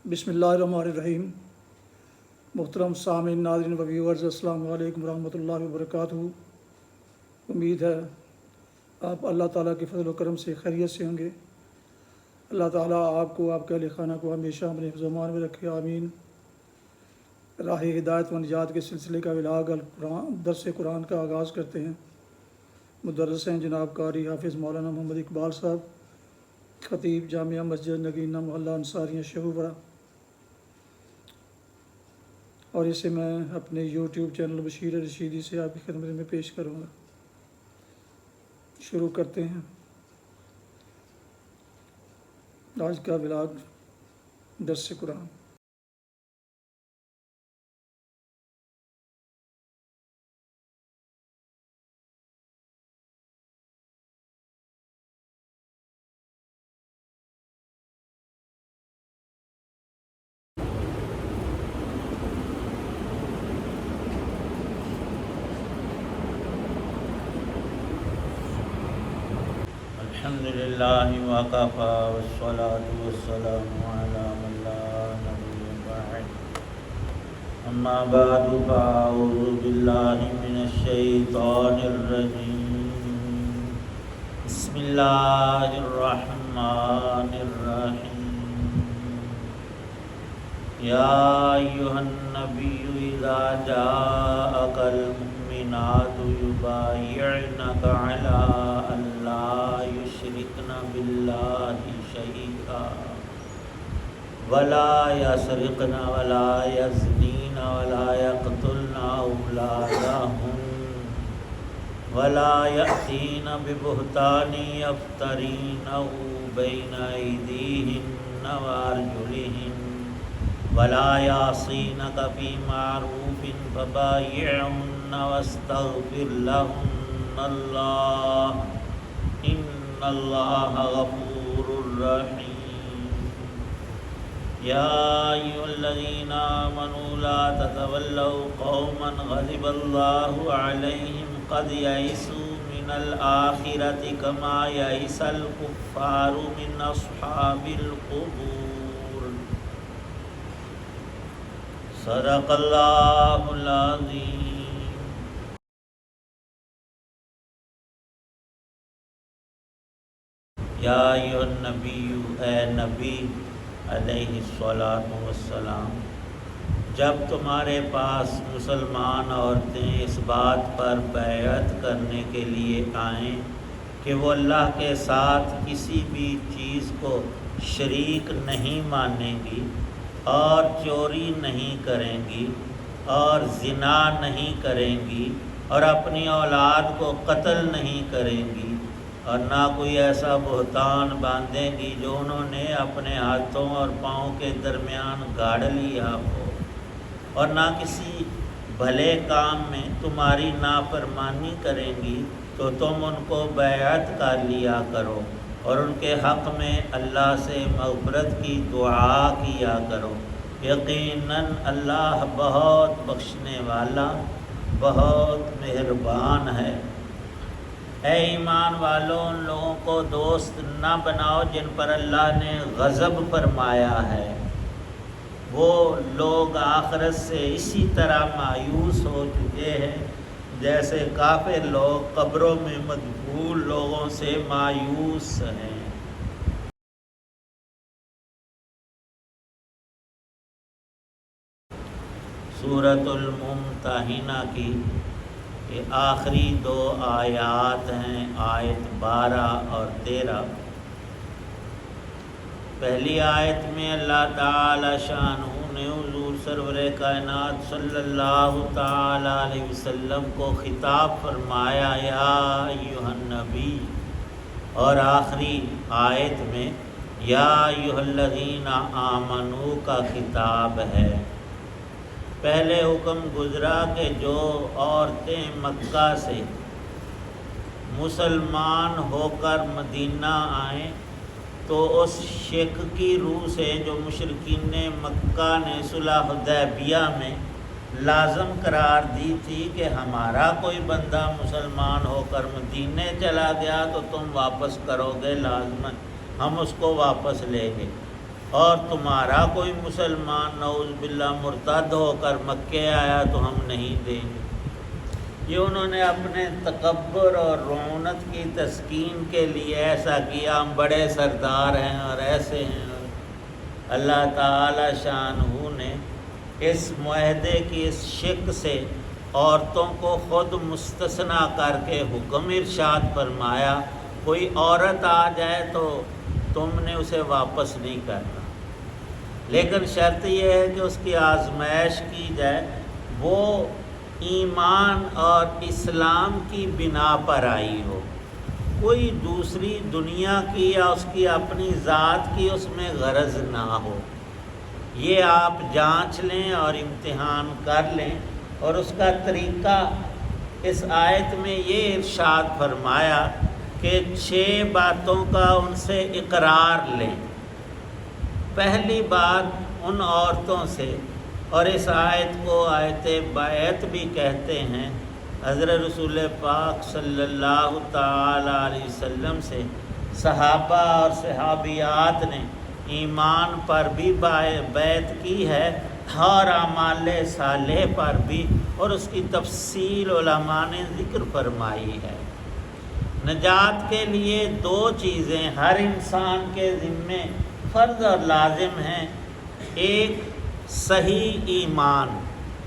بسم اللہ الرحمن الرحیم۔ محترم سامعین، ناظرین و ویورز، السلام علیکم ورحمۃ اللہ وبرکاتہ۔ امید ہے آپ اللہ تعالیٰ کے فضل و کرم سے خیریت سے ہوں گے۔ اللہ تعالیٰ آپ کو، آپ کے اہل خانہ کو ہمیشہ اپنے حفظ و امان میں رکھے، آمین۔ راہ ہدایت و نجات کے سلسلے کا ولاغ درس قرآن کا آغاز کرتے ہیں۔ مدرس ہیں جناب قاری حافظ مولانا محمد اقبال صاحب، خطیب جامعہ مسجد نگینہ محلہ انصاریہ شہوبرہ، اور اسے میں اپنے یوٹیوب چینل بشیر رشیدی سے آپ کی خدمت میں پیش کروں گا۔ شروع کرتے ہیں آج کا ولاگ درس قرآن۔ الحمدللہ وکفی والصلاة والسلام علی من لا نبی بعد، اما بعد فاعوذ باللہ من الشیطان الرجیم، بسم اللہ الرحمن الرحیم۔ یا ایھا النبی اذا جاءک المؤمنات یبایعنک علی ان لا یشرکن باللہ شیئا ولا یسرقن ولا یزنین ولا یقتلن اولادہن ولا یأتین ببہتان یفترینہ بین ایدیہن وارجلہن ولا یعصینک فی معروف فبایعہن واستغفر لہن اللہ ان اللہ غفور رحیم۔ یا ایھا الذین آمنوا لا تتولوا قوما غضب اللہ علیہم قد یئسوا من الآخرۃ کما یئس الکفار من اصحاب القبور۔ صدق اللہ العظیم۔ یا ایھا النبی، اے نبی علیہ الصلاۃ والسلام، جب تمہارے پاس مسلمان عورتیں اس بات پر بیعت کرنے کے لیے آئیں کہ وہ اللہ کے ساتھ کسی بھی چیز کو شریک نہیں مانیں گی اور چوری نہیں کریں گی اور زنا نہیں کریں گی اور اپنی اولاد کو قتل نہیں کریں گی اور نہ کوئی ایسا بہتان باندھیں گی جو انہوں نے اپنے ہاتھوں اور پاؤں کے درمیان گاڑ لیا ہو، اور نہ کسی بھلے کام میں تمہاری نافرمانی کریں گی، تو تم ان کو بیعت کر لیا کرو اور ان کے حق میں اللہ سے مغفرت کی دعا کیا کرو۔ یقیناً اللہ بہت بخشنے والا، بہت مہربان ہے۔ اے ایمان والو، ان لوگوں کو دوست نہ بناؤ جن پر اللہ نے غضب فرمایا ہے۔ وہ لوگ آخرت سے اسی طرح مایوس ہو چکے ہیں جیسے کافر لوگ قبروں میں مدفون لوگوں سے مایوس ہیں۔ سورۃ الممتحنہ کی یہ آخری دو آیات ہیں، آیت 12 اور 13۔ پہلی آیت میں اللہ تعالی شانہ نے حضور سرور کائنات صلی اللہ تعالی علیہ وسلم کو خطاب فرمایا، یا ایھا النبی، اور آخری آیت میں یا ایھا الذین آمنوا کا خطاب ہے۔ پہلے حکم گزرا کہ جو عورتیں مکہ سے مسلمان ہو کر مدینہ آئیں تو اس شک کی روح سے جو مشرکین مکہ نے صلح حدیبیہ میں لازم قرار دی تھی کہ ہمارا کوئی بندہ مسلمان ہو کر مدینے چلا گیا تو تم واپس کرو گے لازماً، ہم اس کو واپس لیں گے۔ اور تمہارا کوئی مسلمان نعوذ باللہ مرتد ہو کر مکے آیا تو ہم نہیں دیں گے۔ یہ انہوں نے اپنے تکبر اور رعونت کی تسکین کے لیے ایسا کیا، ہم بڑے سردار ہیں اور ایسے ہیں۔ اللہ تعالی شانہ نے اس معاہدے کی اس شق سے عورتوں کو خود مستثنیٰ کر کے حکم ارشاد فرمایا، کوئی عورت آ جائے تو تم نے اسے واپس نہیں کرنا، لیکن شرط یہ ہے کہ اس کی آزمائش کی جائے، وہ ایمان اور اسلام کی بنا پر آئی ہو، کوئی دوسری دنیا کی یا اس کی اپنی ذات کی اس میں غرض نہ ہو۔ یہ آپ جانچ لیں اور امتحان کر لیں۔ اور اس کا طریقہ اس آیت میں یہ ارشاد فرمایا کہ 6 باتوں کا ان سے اقرار لیں۔ پہلی بات ان عورتوں سے، اور اس آیت کو آیت بیعت بھی کہتے ہیں، حضرت رسول پاک صلی اللہ تعالی علیہ وسلم سے صحابہ اور صحابیات نے ایمان پر بھی بیعت کی ہے اور اعمال صالح پر بھی، اور اس کی تفصیل علماء نے ذکر فرمائی ہے۔ نجات کے لیے 2 چیزیں ہر انسان کے ذمے فرض اور لازم ہیں۔ ایک صحیح ایمان،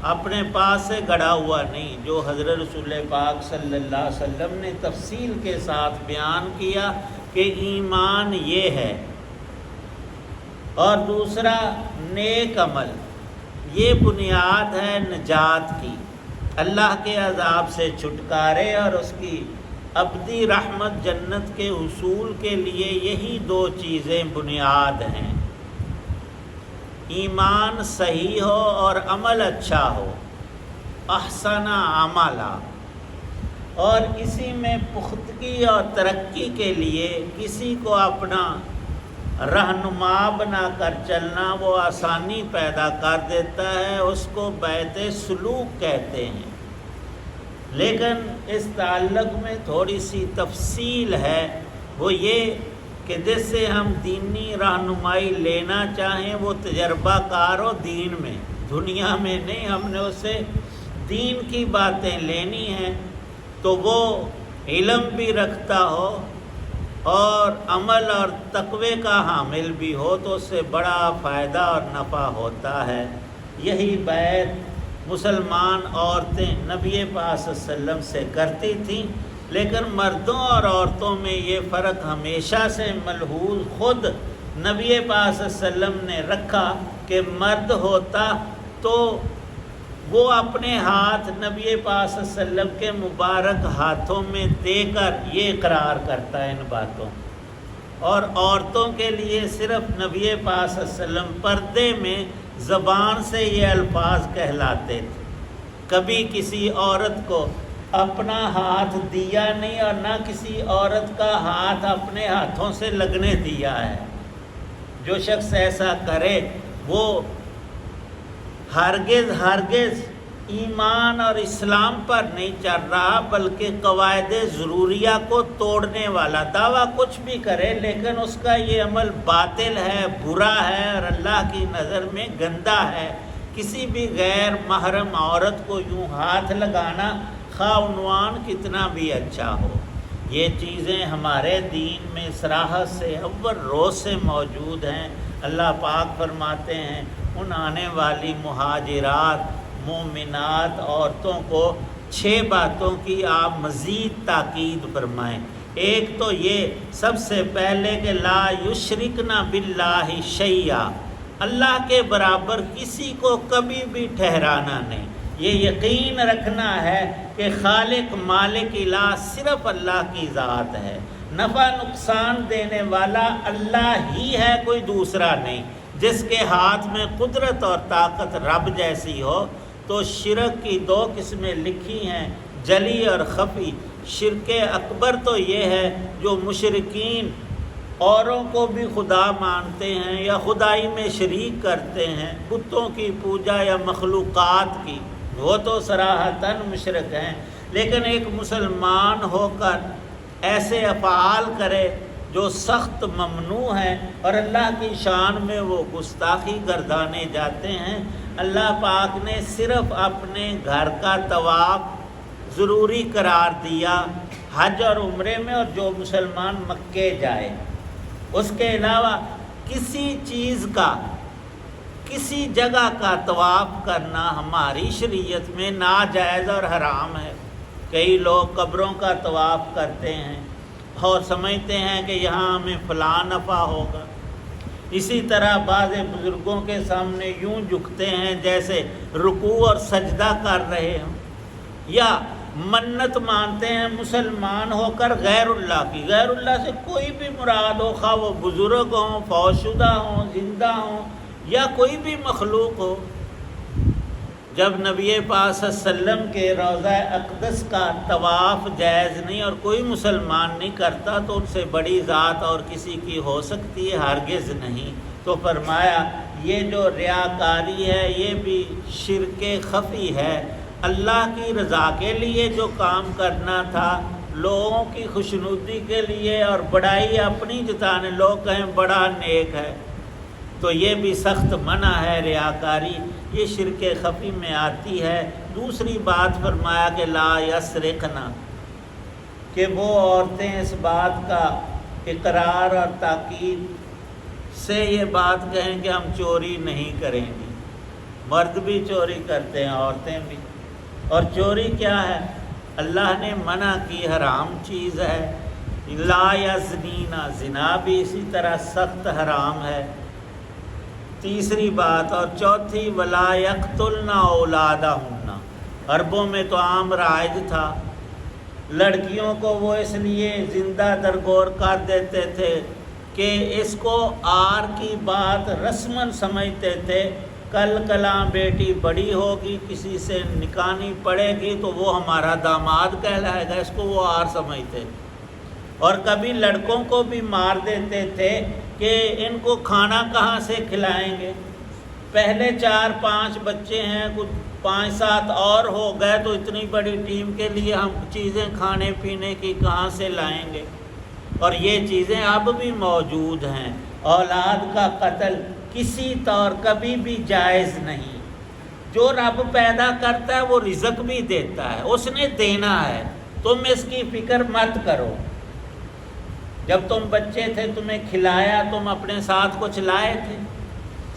اپنے پاس سے گڑھا ہوا نہیں، جو حضرت رسول پاک صلی اللہ علیہ وسلم نے تفصیل کے ساتھ بیان کیا کہ ایمان یہ ہے۔ اور دوسرا نیک عمل، یہ بنیاد ہے نجات کی، اللہ کے عذاب سے چھٹکارے اور اس کی ابدی رحمت جنت کے حصول کے لیے یہی 2 چیزیں بنیاد ہیں۔ ایمان صحیح ہو اور عمل اچھا ہو، احسن عملا، اور اسی میں پختگی اور ترقی کے لیے کسی کو اپنا رہنما بنا کر چلنا وہ آسانی پیدا کر دیتا ہے، اس کو بیعت سلوک کہتے ہیں۔ لیکن اس تعلق میں تھوڑی سی تفصیل ہے، وہ یہ کہ جس سے ہم دینی رہنمائی لینا چاہیں وہ تجربہ کار ہو دین میں، دنیا میں نہیں۔ ہم نے اسے دین کی باتیں لینی ہیں تو وہ علم بھی رکھتا ہو اور عمل اور تقوی کا حامل بھی ہو، تو اس سے بڑا فائدہ اور نفع ہوتا ہے۔ یہی بیعت مسلمان عورتیں نبی پاک صلی اللہ علیہ وسلم سے کرتی تھیں، لیکن مردوں اور عورتوں میں یہ فرق ہمیشہ سے ملحوظ خود نبی پاک صلی اللہ علیہ وسلم نے رکھا کہ مرد ہوتا تو وہ اپنے ہاتھ نبی پاک صلی اللہ علیہ وسلم کے مبارک ہاتھوں میں دے کر یہ اقرار کرتا ہے ان باتوں، اور عورتوں کے لیے صرف نبی پاک صلی اللہ علیہ وسلم پردے میں زبان سے یہ الفاظ کہلاتے تھے۔ کبھی کسی عورت کو اپنا ہاتھ دیا نہیں اور نہ کسی عورت کا ہاتھ اپنے ہاتھوں سے لگنے دیا ہے۔ جو شخص ایسا کرے وہ ہرگز ایمان اور اسلام پر نہیں چل رہا، بلکہ قواعد ضروریہ کو توڑنے والا دعویٰ کچھ بھی کرے، لیکن اس کا یہ عمل باطل ہے، برا ہے اور اللہ کی نظر میں گندا ہے۔ کسی بھی غیر محرم عورت کو یوں ہاتھ لگانا، خواہ عنوان کتنا بھی اچھا ہو، یہ چیزیں ہمارے دین میں صراحت سے اول روز سے موجود ہیں۔ اللہ پاک فرماتے ہیں ان آنے والی مہاجرات مومنات عورتوں کو 6 باتوں کی آپ مزید تاکید فرمائیں۔ ایک تو یہ سب سے پہلے کہ لا یشرکن باللہ شیئا، اللہ کے برابر کسی کو کبھی بھی ٹھہرانا نہیں۔ یہ یقین رکھنا ہے کہ خالق مالک الہ صرف اللہ کی ذات ہے، نفع نقصان دینے والا اللہ ہی ہے، کوئی دوسرا نہیں۔ جس کے ہاتھ میں قدرت اور طاقت رب جیسی ہو، تو شرک کی 2 قسمیں لکھی ہیں، جلی اور خفی۔ شرک اکبر تو یہ ہے جو مشرکین اوروں کو بھی خدا مانتے ہیں یا خدائی میں شریک کرتے ہیں، بتوں کی پوجا یا مخلوقات کی، وہ تو صراحتاً مشرک ہیں۔ لیکن ایک مسلمان ہو کر ایسے افعال کرے جو سخت ممنوع ہیں اور اللہ کی شان میں وہ گستاخی گردانے جاتے ہیں۔ اللہ پاک نے صرف اپنے گھر کا طواف ضروری قرار دیا حج اور عمرے میں، اور جو مسلمان مکے جائے، اس کے علاوہ کسی چیز کا، کسی جگہ کا طواف کرنا ہماری شریعت میں ناجائز اور حرام ہے۔ کئی لوگ قبروں کا طواف کرتے ہیں اور سمجھتے ہیں کہ یہاں ہمیں فلاں نفع ہوگا۔ اسی طرح بعض بزرگوں کے سامنے یوں جھکتے ہیں جیسے رکوع اور سجدہ کر رہے ہوں، یا منت مانتے ہیں مسلمان ہو کر غیر اللہ کی۔ غیر اللہ سے کوئی بھی مراد ہو، خواہ وہ بزرگ ہوں، فوت شدہ ہوں، زندہ ہوں، یا کوئی بھی مخلوق ہو۔ جب نبی پاک صلی اللہ علیہ وسلم کے روضہ اقدس کا طواف جائز نہیں اور کوئی مسلمان نہیں کرتا، تو ان سے بڑی ذات اور کسی کی ہو سکتی ہے؟ ہرگز نہیں۔ تو فرمایا یہ جو ریاکاری ہے یہ بھی شرک خفی ہے۔ اللہ کی رضا کے لیے جو کام کرنا تھا، لوگوں کی خوشنودی کے لیے اور بڑائی اپنی جتانے، لوگ کہیں بڑا نیک ہے، تو یہ بھی سخت منع ہے۔ ریاکاری یہ شرک خفی میں آتی ہے۔ دوسری بات فرمایا کہ لا یسرقنا، کہ وہ عورتیں اس بات کا اقرار اور تاکید سے یہ بات کہیں کہ ہم چوری نہیں کریں گی۔ مرد بھی چوری کرتے ہیں، عورتیں بھی۔ اور چوری کیا ہے؟ اللہ نے منع کی، حرام چیز ہے۔ لا یزنینا، زنا بھی اسی طرح سخت حرام ہے۔ تیسری بات اور چوتھی، ولا یقتلن اولادہن، عربوں میں تو عام رائج تھا، لڑکیوں کو وہ اس لیے زندہ درگور کر دیتے تھے کہ اس کو آر کی بات رسماً سمجھتے تھے۔ کل کلاں بیٹی بڑی ہوگی، کسی سے نکاحی پڑے گی تو وہ ہمارا داماد کہلائے گا، اس کو وہ آر سمجھتے۔ اور کبھی لڑکوں کو بھی مار دیتے تھے کہ ان کو کھانا کہاں سے کھلائیں گے، پہلے 4-5 بچے ہیں، کچھ 5-7 اور ہو گئے تو اتنی بڑی ٹیم کے لیے ہم چیزیں کھانے پینے کی کہاں سے لائیں گے۔ اور یہ چیزیں اب بھی موجود ہیں۔ اولاد کا قتل کسی طور کبھی بھی جائز نہیں۔ جو رب پیدا کرتا ہے وہ رزق بھی دیتا ہے، اس نے دینا ہے، تم اس کی فکر مت کرو۔ جب تم بچے تھے تمہیں کھلایا، تم اپنے ساتھ کچھ لائے تھے؟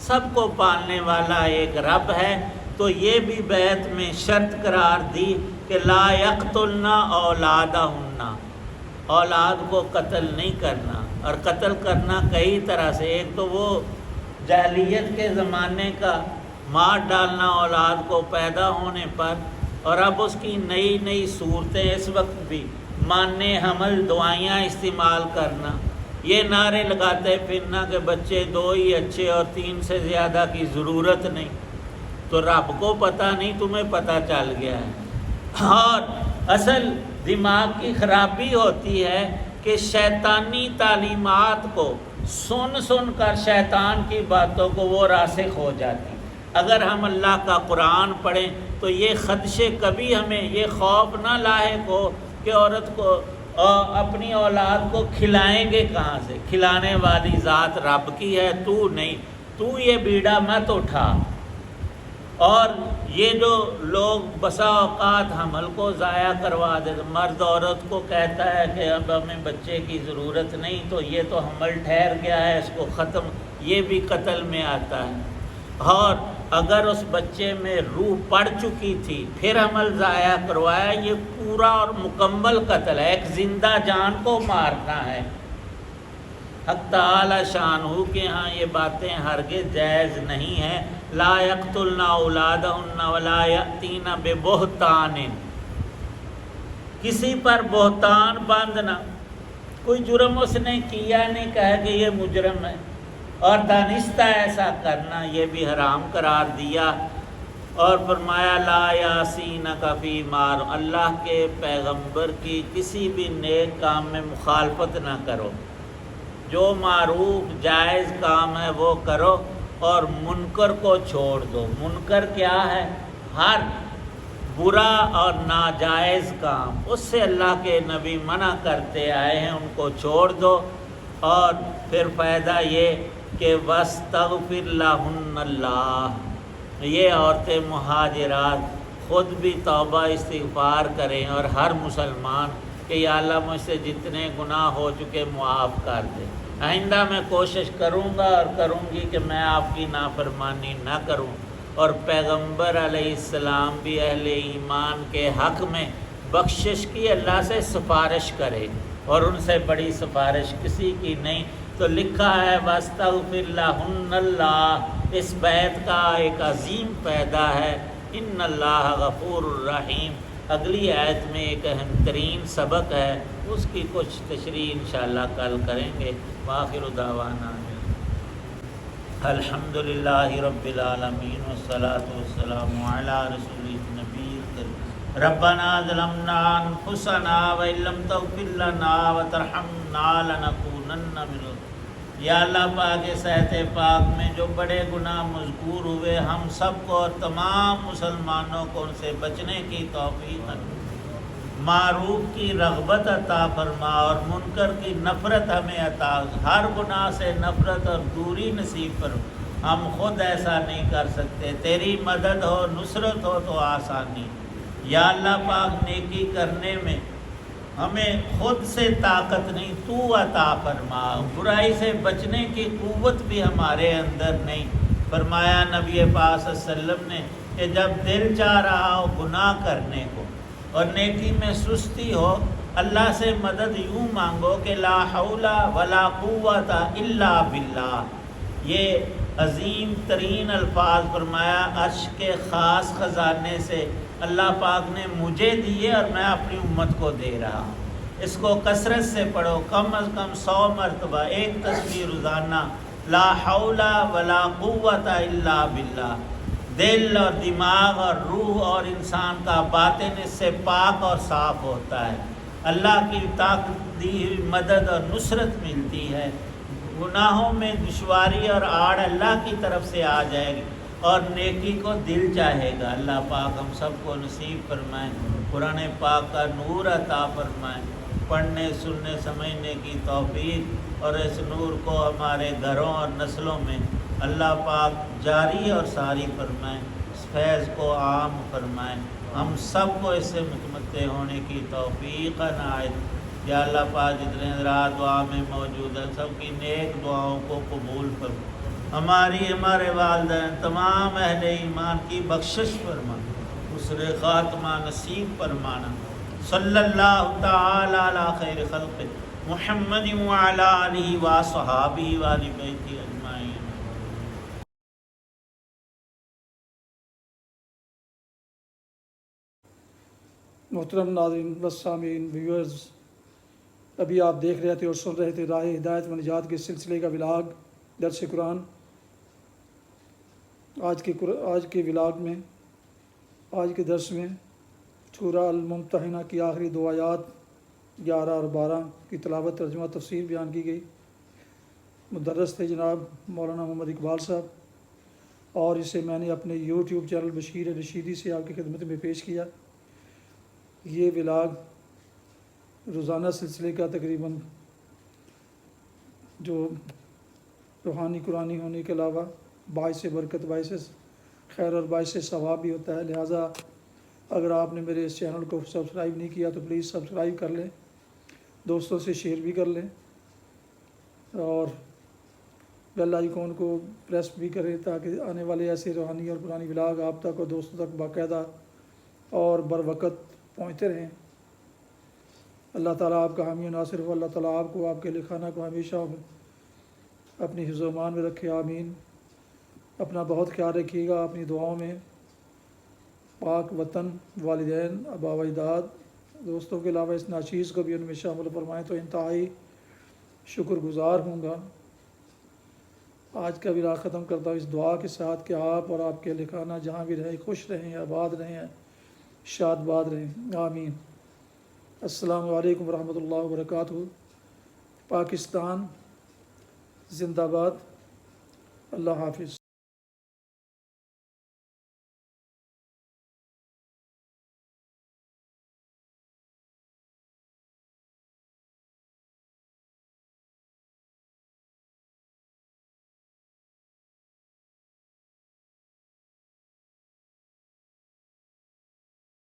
سب کو پالنے والا ایک رب ہے۔ تو یہ بھی بیت میں شرط قرار دی کہ لا یقتلن اولادہن، اولاد کو قتل نہیں کرنا۔ اور قتل کرنا کئی طرح سے، ایک تو وہ جاہلیت کے زمانے کا مار ڈالنا اولاد کو پیدا ہونے پر، اور اب اس کی نئی نئی صورتیں اس وقت بھی، مانع حمل دعائیاں استعمال کرنا، یہ نعرے لگاتے پھرنا کہ بچے 2 ہی اچھے اور 3 سے زیادہ کی ضرورت نہیں۔ تو رب کو پتہ نہیں، تمہیں پتہ چل گیا ہے۔ اور اصل دماغ کی خرابی ہوتی ہے کہ شیطانی تعلیمات کو سن سن کر شیطان کی باتوں کو وہ راسخ ہو جاتی۔ اگر ہم اللہ کا قرآن پڑھیں تو یہ خدشے کبھی ہمیں یہ خوف نہ لاحق ہو کہ عورت کو اپنی اولاد کو کھلائیں گے کہاں سے۔ کھلانے والی ذات رب کی ہے، تو نہیں۔ تو یہ بیڑا مت اٹھا۔ اور یہ جو لوگ بسا اوقات حمل کو ضائع کروا دیتے، مرد عورت کو کہتا ہے کہ اب ہمیں بچے کی ضرورت نہیں، تو یہ تو حمل ٹھہر گیا ہے، اس کو ختم، یہ بھی قتل میں آتا ہے۔ اور اگر اس بچے میں روح پڑ چکی تھی پھر حمل ضائع کروایا، یہ پورا اور مکمل قتل ہے، ایک زندہ جان کو مارنا ہے۔ حق تعالی شانہ کے ہاں یہ باتیں ہرگز جائز نہیں ہیں۔ لا یقتلن اولادہن ولا یأتین ببہتان، کسی پر بہتان باندھنا، کوئی جرم اس نے کیا نہیں، کہا کہ یہ مجرم ہے، اور دانستہ ایسا کرنا یہ بھی حرام قرار دیا۔ اور فرمایا لا یعصینک فی معروف، اللہ کے پیغمبر کی کسی بھی نیک کام میں مخالفت نہ کرو، جو معروف جائز کام ہے وہ کرو، اور منکر کو چھوڑ دو۔ منکر کیا ہے؟ ہر برا اور ناجائز کام، اس سے اللہ کے نبی منع کرتے آئے ہیں، ان کو چھوڑ دو۔ اور پھر فائدہ یہ کہ وَاسْتَغْفِرْ لَهُنَّ اللَّهُ، یہ عورتیں مہاجرات خود بھی توبہ استغفار کریں اور ہر مسلمان کہ یا اللہ مجھ سے جتنے گناہ ہو چکے معاف کر دے، آئندہ میں کوشش کروں گا اور کروں گی کہ میں آپ کی نافرمانی نہ کروں۔ اور پیغمبر علیہ السلام بھی اہل ایمان کے حق میں بخشش کی اللہ سے سفارش کرے، اور ان سے بڑی سفارش کسی کی نہیں۔ تو لکھا ہے وَاسْتَغْفِرْ لَهُنَّ اللَّهُ، اس بیت کا ایک عظیم فائدہ ہے، ان اللہ غفور الرحیم۔ اگلی آیت میں ایک اہم ترین سبق ہے، اس کی کچھ تشریح انشاءاللہ کل کریں گے۔ وآخر دعوانا الحمد للہ رب العالمین والصلاة والسلام علی رسول النبی الکریم۔ ربنا ظلمنا انفسنا وان لم تغفر لنا وترحمنا لنکونن من، یا اللہ پاک اس آیت پاک میں جو بڑے گناہ مذکور ہوئے ہم سب کو اور تمام مسلمانوں کو ان سے بچنے کی توفیق عطا، معروف کی رغبت عطا فرما اور منکر کی نفرت ہمیں عطا، ہر گناہ سے نفرت اور دوری نصیب فرما۔ ہم خود ایسا نہیں کر سکتے، تیری مدد ہو نصرت ہو تو آسانی۔ یا اللہ پاک نیکی کرنے میں ہمیں خود سے طاقت نہیں، تو عطا فرما، برائی سے بچنے کی قوت بھی ہمارے اندر نہیں۔ فرمایا نبی پاک صلی اللہ علیہ وسلم نے کہ جب دل چاہ رہا ہو گناہ کرنے کو اور نیکی میں سستی ہو، اللہ سے مدد یوں مانگو کہ لا حول ولا قوت الا باللہ۔ یہ عظیم ترین الفاظ فرمایا عرش کے خاص خزانے سے اللہ پاک نے مجھے دیے اور میں اپنی امت کو دے رہا ہوں۔ اس کو کثرت سے پڑھو، کم از کم 100 مرتبہ، ایک تسبیح روزانہ، لا حول ولا قوت الا باللہ۔ دل اور دماغ اور روح اور انسان کا باطن اس سے پاک اور صاف ہوتا ہے، اللہ کی طاقت دی ہوئی مدد اور نصرت ملتی ہے، گناہوں میں دشواری اور آڑ اللہ کی طرف سے آ جائے گی اور نیکی کو دل چاہے گا۔ اللہ پاک ہم سب کو نصیب فرمائیں، قرآن پاک کا نور عطا فرمائیں، پڑھنے سننے سمجھنے کی توفیق، اور اس نور کو ہمارے گھروں اور نسلوں میں اللہ پاک جاری اور ساری فرمائیں، اس فیض کو عام فرمائیں، ہم سب کو اس سے متمتع ہونے کی توفیق عنایت۔ یا اللہ پاک جتنے حضرات دعا میں موجود ہیں سب کی نیک دعاؤں کو قبول فرما، ہمارے والدین تمام اہل ایمان کی بخشش فرما، حسن خاتمہ نصیب فرمانا۔ صلی اللہ تعالی علی خیر خلق محمد وعلی آلہ وصحابہ وآل بیتہ اجمعین۔ محترم ناظرین و سامعین، ویورز، ابھی آپ دیکھ رہے تھے اور سن رہے تھے راہ ہدایت و نجات کے سلسلے کا ولاگ درس قرآن۔ آج کے ولاگ میں، آج کے درس میں سورہ الممتحنہ کی آخری 2 آیات 11 اور 12 کی تلاوت ترجمہ تفسیر بیان کی گئی۔ مدرس تھے جناب مولانا محمد اقبال صاحب، اور اسے میں نے اپنے یوٹیوب چینل بشیر رشیدی سے آپ کی خدمت میں پیش کیا۔ یہ ولاگ روزانہ سلسلے کا تقریباً جو روحانی قرآنی ہونے کے علاوہ باعث برکت، باعث خیر اور باعث ثواب بھی ہوتا ہے، لہٰذا اگر آپ نے میرے اس چینل کو سبسکرائب نہیں کیا تو پلیز سبسکرائب کر لیں، دوستوں سے شیئر بھی کر لیں، اور بیل آئیکن کو پریس بھی کریں تاکہ آنے والے ایسے روحانی اور قرآنی ولاگ آپ تک اور دوستوں تک باقاعدہ اور بروقت پہنچتے رہیں۔ اللہ تعالیٰ آپ کا حامی و ناصر ہو، اللہ تعالیٰ آپ کو، آپ کے لکھانہ کو ہمیشہ اپنی حفظ و امان میں رکھے، آمین۔ اپنا بہت خیال رکھیے گا، اپنی دعاؤں میں پاک وطن، والدین، آبا و اجداد، دوستوں کے علاوہ اس ناچیز کو بھی ان میں شامل فرمائیں تو انتہائی شکر گزار ہوں گا۔ آج کا ولاگ ختم کرتا ہوں اس دعا کے ساتھ کہ آپ اور آپ کے لکھانہ جہاں بھی رہیں خوش رہیں، آباد رہیں، شاد باد رہیں، آمین۔ السلام علیکم ورحمۃ اللہ وبرکاتہ۔ پاکستان زندہ باد۔ اللہ حافظ۔